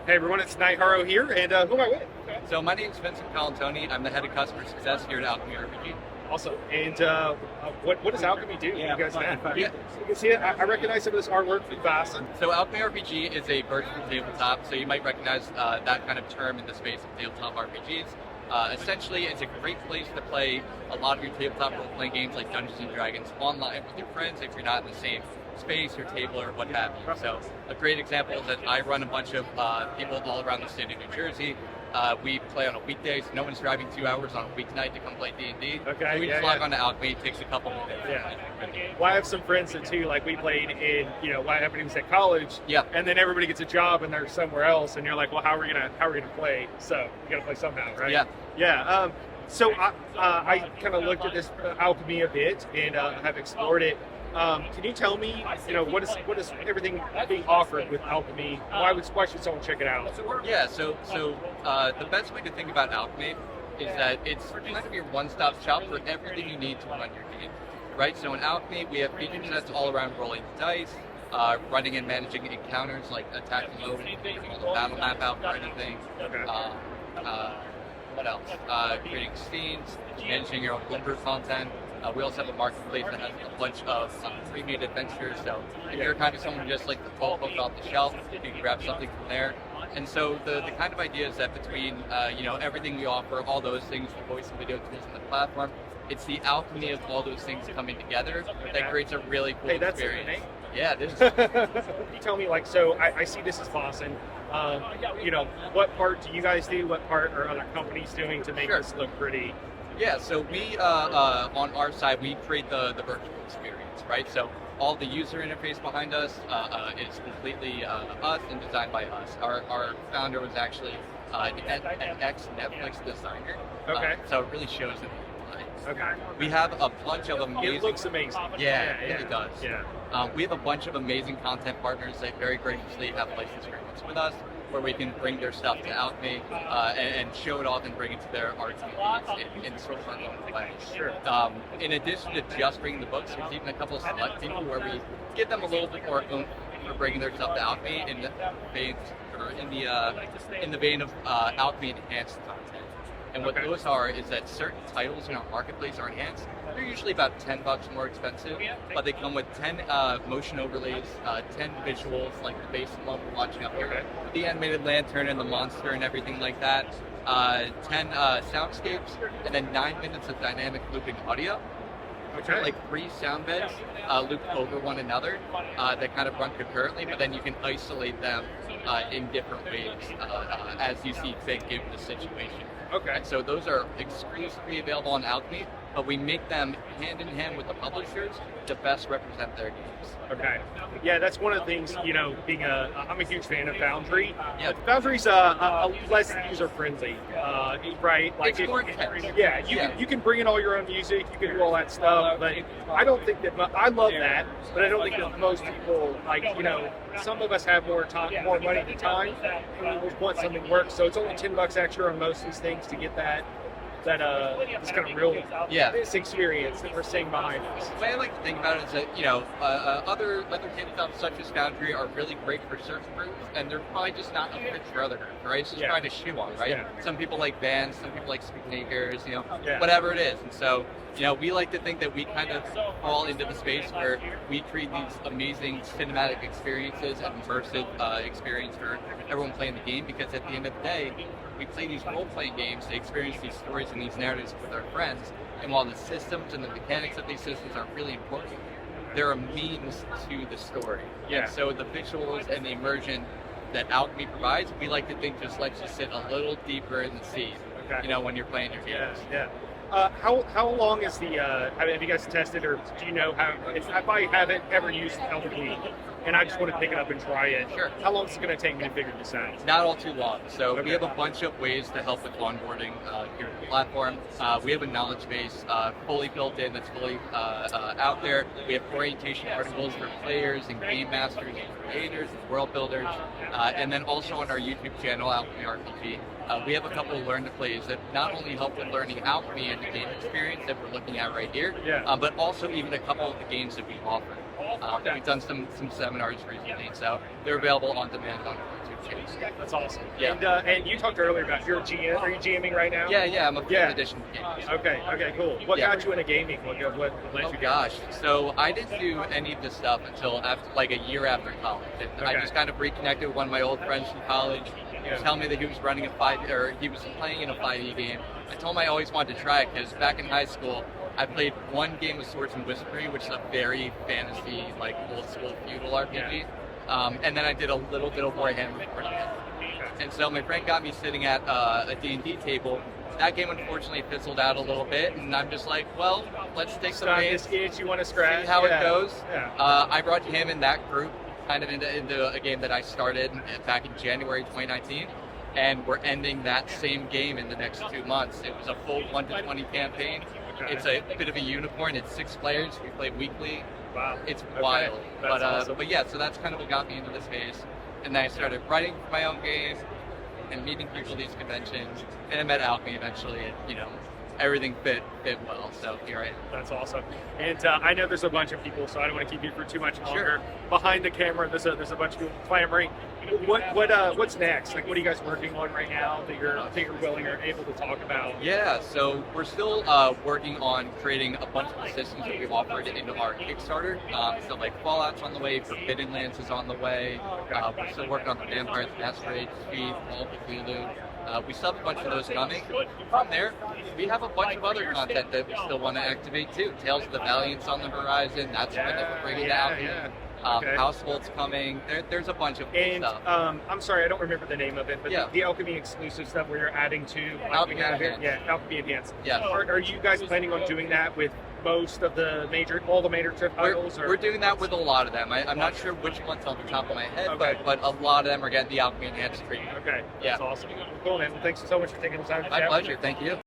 Hey everyone, it's Niharo here, and who am I with? So my name is Vincent Colantoni. I'm the head of customer success here at Alchemy RPG. Awesome. And what does Alchemy do? You guys have? Yeah. You can see it. I recognize some of this artwork from Fasten. So Alchemy RPG is a virtual tabletop, so you might recognize that kind of term in the space of tabletop RPGs. Essentially, it's a great place to play a lot of your tabletop role-playing games like Dungeons & Dragons online with your friends if you're not in the same space or table or what have you. So a great example is that I run a bunch of people all around the state of New Jersey. We play on a weekday, so no one's driving 2 hours on a weeknight to come play D&D. Okay, so we just log on to Alchemy. It takes a couple minutes. Yeah. Well, I have some friends that too, like we played in, what happened was at college. Yeah. And then everybody gets a job and they're somewhere else, and you're like, well, how are we gonna play? So we gotta play somehow, right? Yeah. Yeah. So I kind of looked at this Alchemy a bit and have explored it. Can you tell me, what is everything being offered with Alchemy? Why should someone check it out? Yeah, so the best way to think about Alchemy is that it's kind of your one-stop shop for everything you need to run your game, right? So in Alchemy, we have feature sets all around rolling dice, running and managing encounters like attacking mode, the battle map out for anything. What else? Creating scenes, managing your own homebrew content. We also have a marketplace that has a bunch of pre-made adventures. So if you're kind of someone who just like to pull books off the shelf, you can grab something from there. And so the kind of idea is that between everything we offer, all those things, the voice and video tools on the platform, it's the alchemy of all those things coming together that creates a really cool experience. Amazing. Yeah, it is. You tell me, so I see this as Boston. What part do you guys do? What part are other companies doing to make this look pretty? Yeah, so we, on our side, we create the virtual experience, right? So all the user interface behind us is completely us and designed by us. Our founder was actually an ex-Netflix designer. Okay. So it really shows in Okay. We have a bunch of amazing... It looks amazing. Yeah, it really does. Yeah. We have a bunch of amazing content partners that very graciously have license agreements with us, where we can bring their stuff to Alchemy and show it off and bring it to their art communities in sort of our own way. Sure. In addition to just bringing the books, there's even a couple of select people where we give them a little bit more oomph for bringing their stuff to Alchemy in the vein of Alchemy enhanced content. And what those are is that certain titles in our marketplace are enhanced. They're usually about $10 more expensive, but they come with 10 motion overlays, 10 visuals, like the base one we're watching up here, the animated lantern and the monster and everything like that, 10 soundscapes, and then 9 minutes of dynamic looping audio. Which are like 3 sound beds looped over one another that kind of run concurrently, but then you can isolate them in different ways as you see fit given the situation. Okay. So those are exclusively available on Alchemy, but we make them hand in hand with the publishers to best represent their games. Okay. Yeah, that's one of the things, being I'm a huge fan of Foundry. Yeah. Foundry's less user-friendly, right? Like it's more intense. Yeah, you can bring in all your own music, you can do all that stuff, but I don't think that, I love that, but I don't think that most people, some of us have more time, more money than time, and we want something to work, so it's only $10 extra on most of these things to get this kind of real this experience that we're seeing behind us. The way I like to think about it is that, other tabletop such as Foundry are really great for certain groups, and they're probably just not a fit for other groups, right? It's just trying to shoe on, right? Yeah. Some people like bands, some people like speakmakers, whatever it is. And so, we like to think that we kind of fall into the space where we create these amazing cinematic experiences and immersive experience for everyone playing the game, because at the end of the day, we play these role-playing games to experience these stories and these narratives with our friends, and while the systems and the mechanics of these systems are really important, they're a means to the story. Yeah. And so the visuals and the immersion that Alchemy provides, we like to think just lets you sit a little deeper in the scene, when you're playing your games. Yeah. How long is the, have you guys tested, or do you know how, if I haven't ever used Alchemy and I just want to pick it up and try it, Sure. How long is it going to take me to figure this out? Not all too long. So we have a bunch of ways to help with onboarding here at the platform. We have a knowledge base fully built in that's fully out there. We have orientation articles for players and game masters and creators and world builders. And then also on our YouTube channel, Alchemy RPG, we have a couple of learn to plays that not only help with learning Alchemy and the game experience that we're looking at right here, but also even a couple of the games that we offer. We've done some seminars recently, so they're available on demand on our YouTube changed. That's awesome. Yeah. And you talked earlier about your GM. Are you GMing right now? Yeah, I'm a Yeah. 5th edition game. Okay, cool. What Yeah. got you into gaming? What led Oh you? gosh, so I didn't do any of this stuff until after, like a year after college. And I Okay. just kind of reconnected with one of my old friends from college. He was telling me that he was running he was playing in a 5e game. I told him I always wanted to try it because back in high school, I played one game of Swords and Wizardry, which is a very fantasy, like old school feudal RPG. And then I did a little bit of Warhammer before that. And so my friend got me sitting at a D&D table. That game unfortunately fizzled out a little bit, and I'm just like, well, let's take some games, this itch you want to scratch. see how it goes. Yeah. I brought him in that group kind of into a game that I started back in January 2019, and we're ending that same game in the next 2 months. It was a full 1 to 20 campaign. Okay. It's a bit of a unicorn. It's 6 players. We play weekly. Wow. It's Okay. wild. That's awesome. But yeah, so that's kind of what got me into this space. And then I started writing for my own game and meeting people at these conventions. And I met Alchemy eventually, and everything fit well. So here I am. That's awesome. And I know there's a bunch of people, so I don't want to keep you for too much longer. Sure. Behind the camera, there's a bunch of people clamoring. What's next? Like, what are you guys working on right now that you're willing or able to talk about? Yeah, so we're still working on creating a bunch of the systems that we've offered into our Kickstarter. So like Fallout's on the way, Forbidden Lands is on the way. We're still working on the Vampire the Masquerade, Thief, Call of Cthulhu. We still have a bunch of those coming. From there, we have a bunch of other content that we still want to activate too. Tales of the Valiant's on the horizon. That's when we're bringing out. Okay. Household's coming. There's a bunch of cool And stuff. I'm sorry, I don't remember the name of it, but Yeah. the Alchemy exclusive stuff where you're adding to Alchemy we have here. Enhanced. Yeah, Alchemy Enhanced. Yeah. Are you guys planning on doing that with most of all the major titles? We're doing that with a lot of them. I'm not sure which ones off the top of my head, Okay. but a lot of them are getting the Alchemy Enhanced treatment. Okay, Yeah. that's awesome. Cool, man. Well, thanks so much for taking the time to My chat with me. pleasure. Thank you.